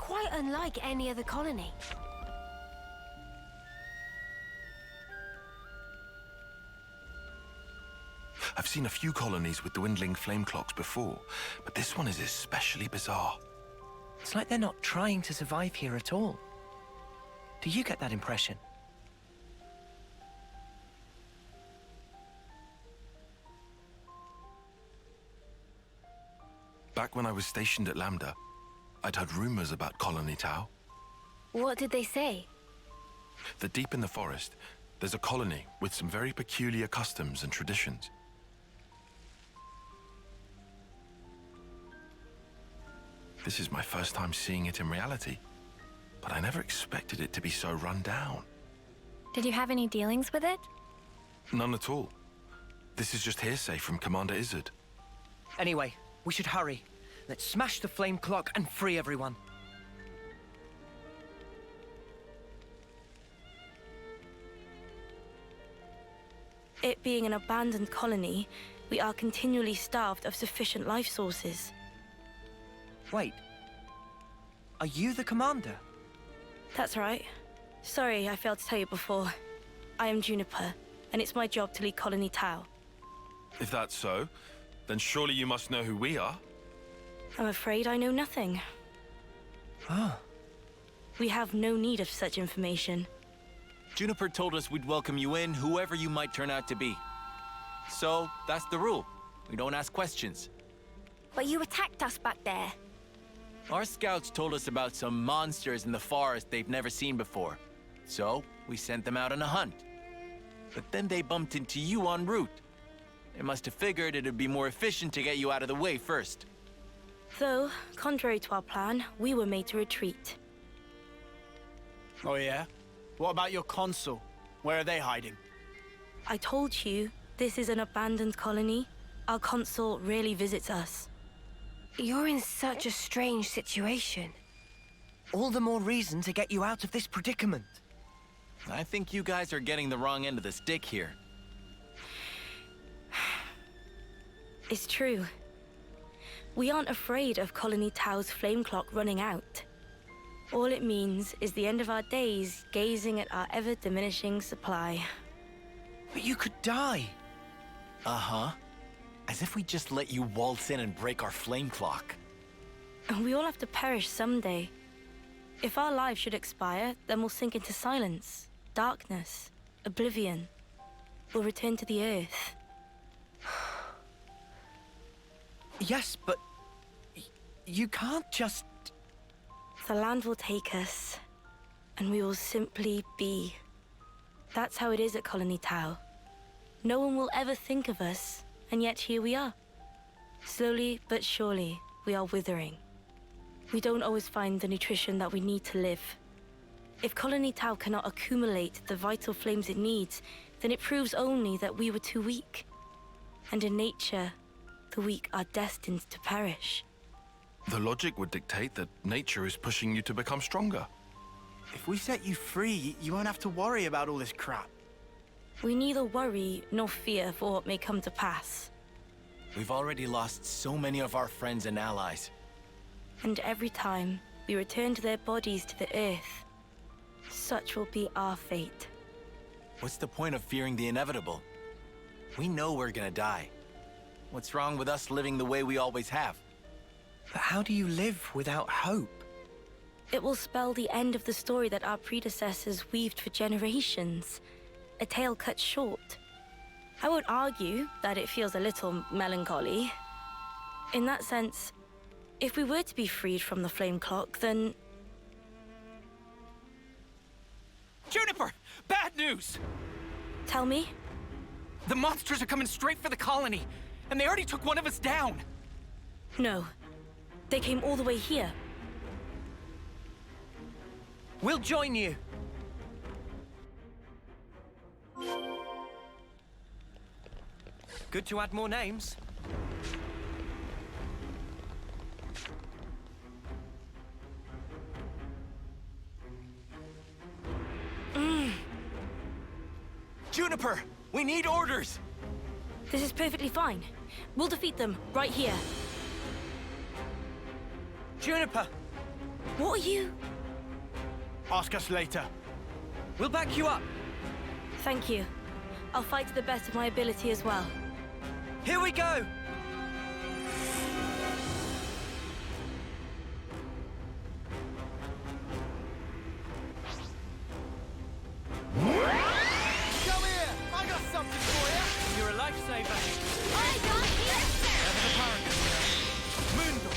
quite unlike any other colony. I've seen a few colonies with dwindling flame clocks before, but this one is especially bizarre. It's like they're not trying to survive here at all. Do you get that impression? Back when I was stationed at Lambda, I'd heard rumors about Colony Tau. What did they say? That deep in the forest, there's a colony with some very peculiar customs and traditions. This is my first time seeing it in reality, but I never expected it to be so run down. Did you have any dealings with it? None at all. This is just hearsay from Commander Izzard. Anyway, we should hurry. Let's smash the flame clock and free everyone. It being an abandoned colony, we are continually starved of sufficient life sources. Wait. Are you the commander? That's right. Sorry, I failed to tell you before. I am Juniper, and it's my job to lead Colony Tau. If that's so, then surely you must know who we are. I'm afraid I know nothing. Ah. We have no need of such information. Juniper told us we'd welcome you in, whoever you might turn out to be. So, that's the rule. We don't ask questions. But you attacked us back there. Our scouts told us about some monsters in the forest they've never seen before. So, we sent them out on a hunt. But then they bumped into you en route. They must have figured it'd be more efficient to get you out of the way first. Though, contrary to our plan, we were made to retreat. Oh yeah? What about your consul? Where are they hiding? I told you, this is an abandoned colony. Our consul rarely visits us. You're in such a strange situation. All the more reason to get you out of this predicament. I think you guys are getting the wrong end of the stick here. It's true. We aren't afraid of Colony Tau's flame clock running out. All it means is the end of our days gazing at our ever-diminishing supply. But you could die. Uh-huh. As if we just let you waltz in and break our flame clock. And we all have to perish someday. If our lives should expire, then we'll sink into silence, darkness, oblivion. We'll return to the earth. Yes, but you can't just... The land will take us, and we will simply be. That's how it is at Colony Tau. No one will ever think of us, and yet here we are. Slowly but surely, we are withering. We don't always find the nutrition that we need to live. If Colony Tau cannot accumulate the vital flames it needs, then it proves only that we were too weak. And in nature, the weak are destined to perish. The logic would dictate that nature is pushing you to become stronger. If we set you free, you won't have to worry about all this crap. We neither worry nor fear for what may come to pass. We've already lost so many of our friends and allies. And every time we return to their bodies to the earth, such will be our fate. What's the point of fearing the inevitable? We know we're gonna die. What's wrong with us living the way we always have? But how do you live without hope? It will spell the end of the story that our predecessors weaved for generations. A tale cut short. I would argue that it feels a little melancholy. In that sense, if we were to be freed from the flame clock, then... Juniper! Bad news! Tell me? The monsters are coming straight for the colony, and they already took one of us down! No. They came all the way here. We'll join you. Good to add more names. Juniper! We need orders! This is perfectly fine. We'll defeat them right here. Juniper, What are you? Ask us later. We'll back you up. Thank you. I'll fight to the best of my ability as well. Here we go! Come here! I got something for you! You're a lifesaver. I got here! Mundo!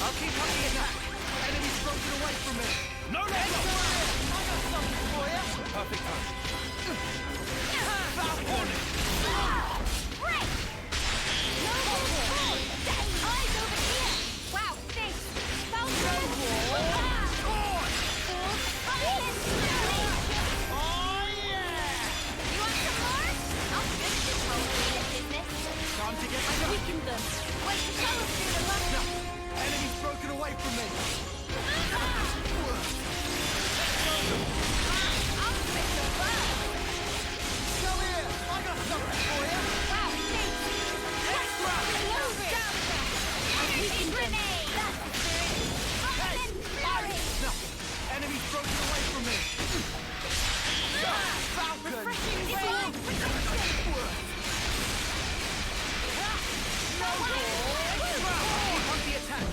I'll keep up the attack. Enemy's broken away from me! No less! I got something for you! Perfect time. Foul warning! Break! No more! Eyes over here! Wow, thanks! Falcon! Oh yeah! You want some more? I'll fix this whole thing of business. Time to get I've shot! weakened them. Wait to tell us through the luck. Enemy's broken away from me! I'll fix the bug. Come here! I got something for you! Wow, thanks! Let's rock! Over! Down there! Energy grenade! That's the spirit! Up and flurry! Enemy's broken away from me! Falcon! Refreshing rain! Protection! On the attack.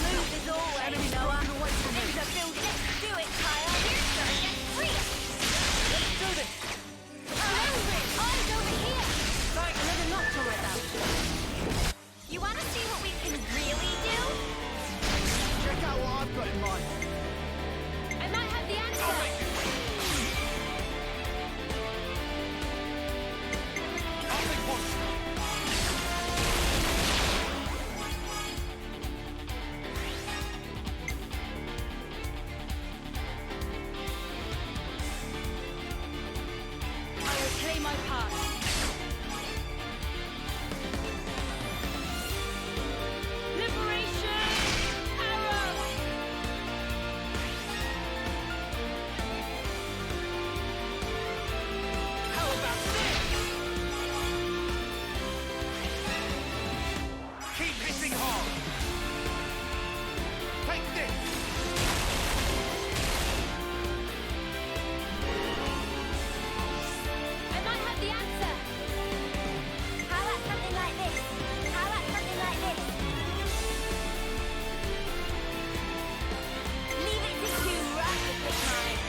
Move as always, Enemy's Noah. broken away from me! Things are building. Let's do it, Kyle. Here's gonna get free. Let's do this. Move it! Eyes over here! Right, another nocturne about. You wanna see what we can really do? Check out what I've got in mind! I might have the answer. I'll make one! I will play my part. Liberation! Arrow! How about this? Keep hitting hard. Take this! I might have the answer. How about something like this? How about something like this? Leave it to you, right? With mine.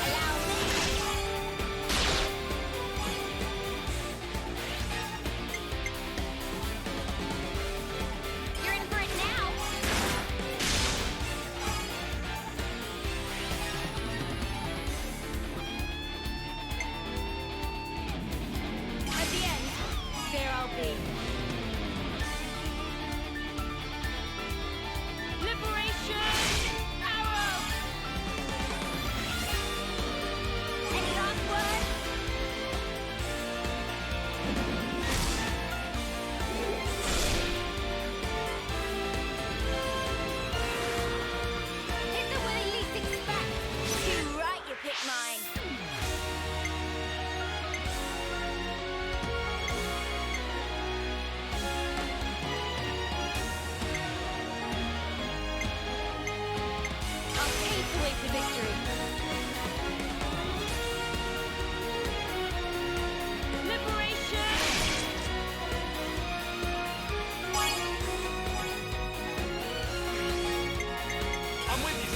Allow me. You're in for it now. At the end, there I'll be. Liberation! Arrow! Any last words? Hit them where they least expect. Too right, you pick mine. I'll pave the way to victory. Liberation! I'm with you.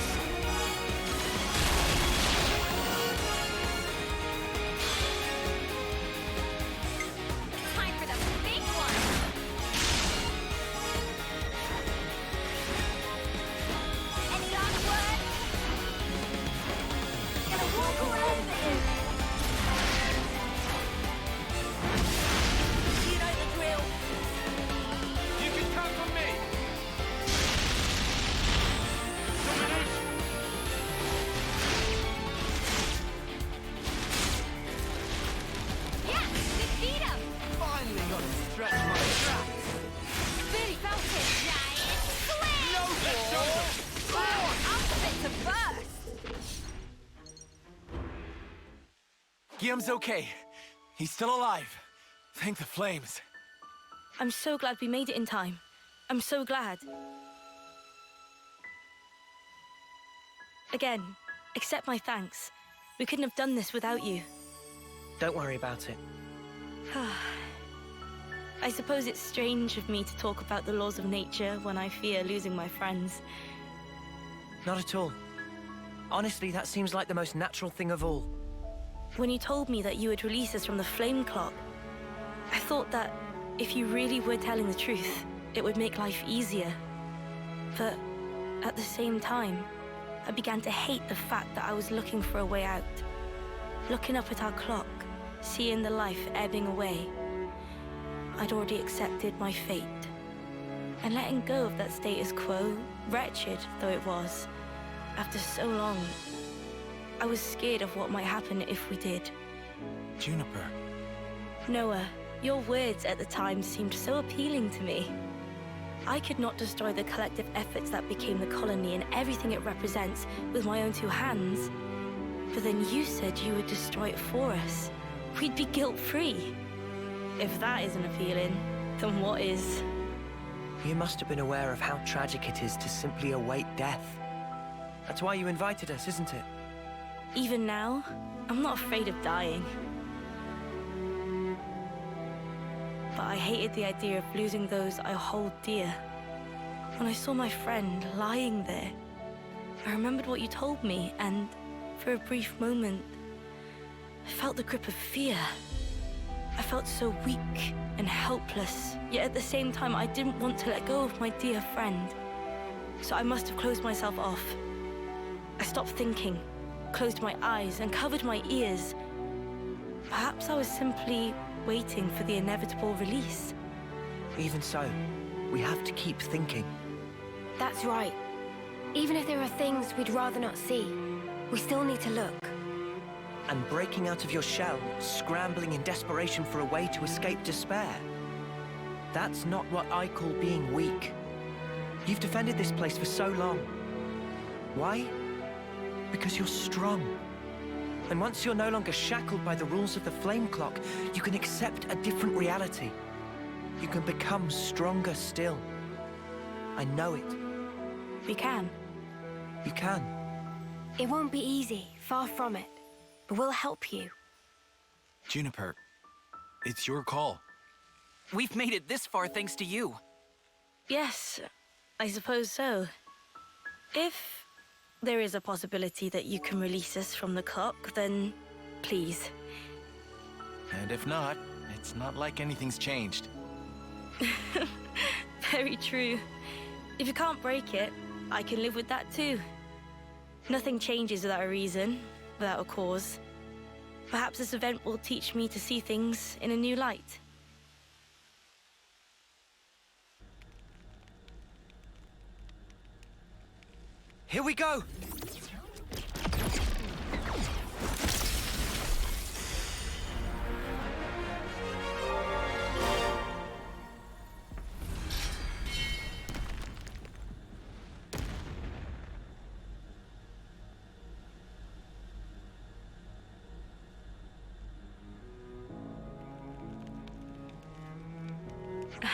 Time for the big one. Any last words? Gonna walk all over you. You know the drill. You can count on me. Yeah, defeat him. Finally got to stretch my tracks! Billy Falcon, giant swing. No more! I'll spit to burst. Guillaume's okay. He's still alive. Thank the flames. I'm so glad we made it in time. I'm so glad. Again, accept my thanks. We couldn't have done this without you. Don't worry about it. I suppose it's strange of me to talk about the laws of nature when I fear losing my friends. Not at all. Honestly, that seems like the most natural thing of all. When you told me that you would release us from the flame clock, I thought that if you really were telling the truth, it would make life easier. But at the same time, I began to hate the fact that I was looking for a way out. Looking up at our clock, seeing the life ebbing away, I'd already accepted my fate. And letting go of that status quo, wretched though it was, after so long, I was scared of what might happen if we did. Juniper. Noah, your words at the time seemed so appealing to me. I could not destroy the collective efforts that became the colony and everything it represents with my own 2 hands. But then you said you would destroy it for us. We'd be guilt-free. If that isn't appealing, then what is? You must have been aware of how tragic it is to simply await death. That's why you invited us, isn't it? Even now, I'm not afraid of dying. But I hated the idea of losing those I hold dear. When I saw my friend lying there, I remembered what you told me, and for a brief moment, I felt the grip of fear. I felt so weak and helpless, yet at the same time I didn't want to let go of my dear friend. So I must have closed myself off. I stopped thinking, closed my eyes and covered my ears. Perhaps I was simply waiting for the inevitable release. Even so, we have to keep thinking. That's right. Even if there are things we'd rather not see, we still need to look. And breaking out of your shell, scrambling in desperation for a way to escape despair. That's not what I call being weak. You've defended this place for so long. Why? Because you're strong. And once you're no longer shackled by the rules of the flame clock, you can accept a different reality. You can become stronger still. I know it. We can. You can. It won't be easy, far from it. But we'll help you. Juniper, it's your call. We've made it this far thanks to you. Yes, I suppose so. If there is a possibility that you can release us from the clock, then please. And if not, it's not like anything's changed. Very true. If you can't break it, I can live with that too. Nothing changes without a reason, without a cause. Perhaps this event will teach me to see things in a new light. Here we go!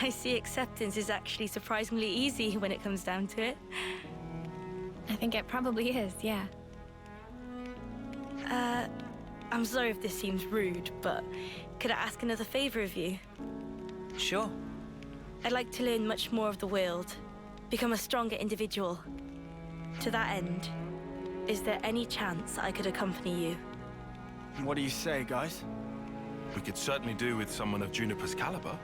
I see acceptance is actually surprisingly easy when it comes down to it. I think it probably is, yeah. I'm sorry if this seems rude, but could I ask another favor of you? Sure. I'd like to learn much more of the world, become a stronger individual. To that end, is there any chance I could accompany you? What do you say, guys? We could certainly do with someone of Juniper's caliber.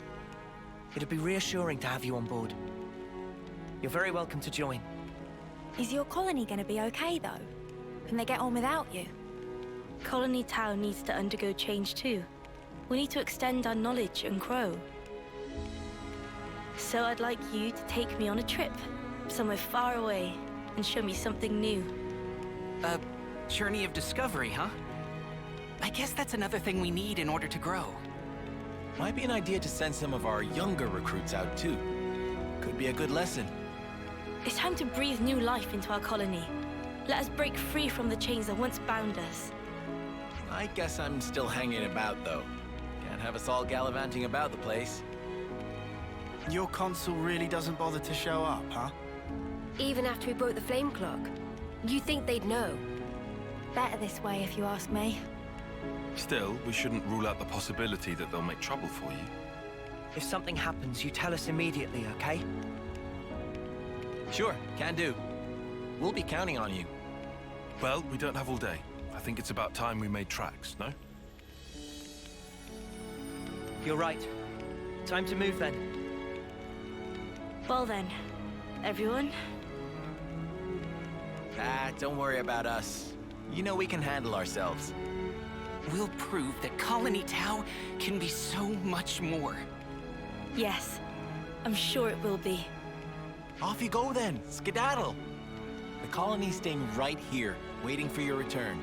It'd be reassuring to have you on board. You're very welcome to join. Is your colony gonna be okay, though? Can they get on without you? Colony Town needs to undergo change too. We need to extend our knowledge and grow. So I'd like you to take me on a trip, somewhere far away, and show me something new. A journey of discovery, huh? I guess that's another thing we need in order to grow. Might be an idea to send some of our younger recruits out too. Could be a good lesson. It's time to breathe new life into our colony. Let us break free from the chains that once bound us. I guess I'm still hanging about though. have us all gallivanting about the place. Your consul really doesn't bother to show up, huh? Even after we broke the flame clock, you think they'd know? Better this way, if you ask me. Still, we shouldn't rule out the possibility that they'll make trouble for you. If something happens, you tell us immediately, okay? Sure, can do. We'll be counting on you. Well, we don't have all day. I think it's about time we made tracks, no? You're right. Time to move then. Well then, everyone, Don't worry about us. You know we can handle ourselves. We'll prove that Colony Tau can be so much more. yes, I'm sure it will be. Off you go then, skedaddle! The colony's staying right here, waiting for your return.